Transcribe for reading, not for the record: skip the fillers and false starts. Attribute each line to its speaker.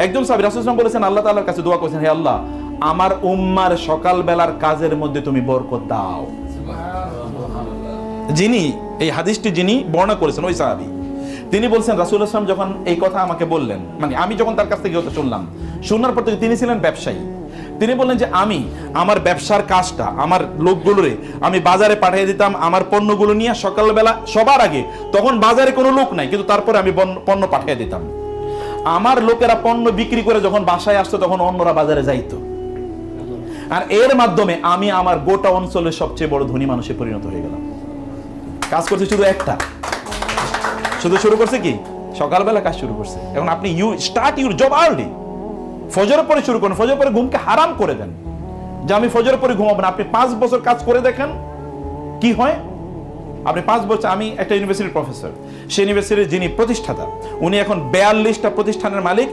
Speaker 1: একজন সাহাবী রাসূল সাল্লাল্লাহু আলাইহি ওয়াসাল্লাম বলেছেন, আল্লাহ তাআলার কাছে দোয়া করেছেন, হে আল্লাহ, আমার উম্মার সকাল বেলার কাজের মধ্যে তুমি বরকত দাও। যিনি এই হাদিসটি যিনি বর্ণনা করেছেন ওই সাহাবী, তিনি বলছেন রাসূলুল্লাহ সাল্লাল্লাহু আলাইহি ওয়াসাল্লাম যখন এই কথা আমাকে বললেন, মানে আমি যখন তার কাছ থেকে কথা শুনলাম, শোনার পর থেকে তিনি ছিলেন ব্যবসায়ী। তিনি বললেন যে আমি আমার ব্যবসার কাজটা, আমার লোকগুলোরে আমি বাজারে পাঠিয়ে দিতাম আমার পণ্যগুলো নিয়ে সকালবেলা সবার আগে, তখন বাজারে কোনো লোক নাই, কিন্তু তারপরে আমি পণ্য পাঠিয়ে দিতাম। আমার লোকেরা পণ্য বিক্রি করে যখন বাসায় আসতো তখন অন্যরা বাজারে যাইতো, আর এর মাধ্যমে আমি আমার গোটা অঞ্চলের সবচেয়ে বড় ধনী মানুষে পরিণত হয়ে গেলাম। কাজ করছে শুধু একটা, শুধু শুরু করছে কি সকালবেলা কাজ শুরু করছে। এখন আপনি you start your job early, ফজরের পরে শুরু করেন, ফজরের পরে ঘুমকে হারাম করে দেন যে আমি ফজরের পরে ঘুমাবো না। আপনি 5 বছর কাজ করে দেখেন কি হয়। আপনি 5 বছর, আমি একটা ইউনিভার্সিটির প্রফেসর, সেই ইউনিভার্সিটির যিনি প্রতিষ্ঠাতা উনি এখন 42টা প্রতিষ্ঠানের মালিক।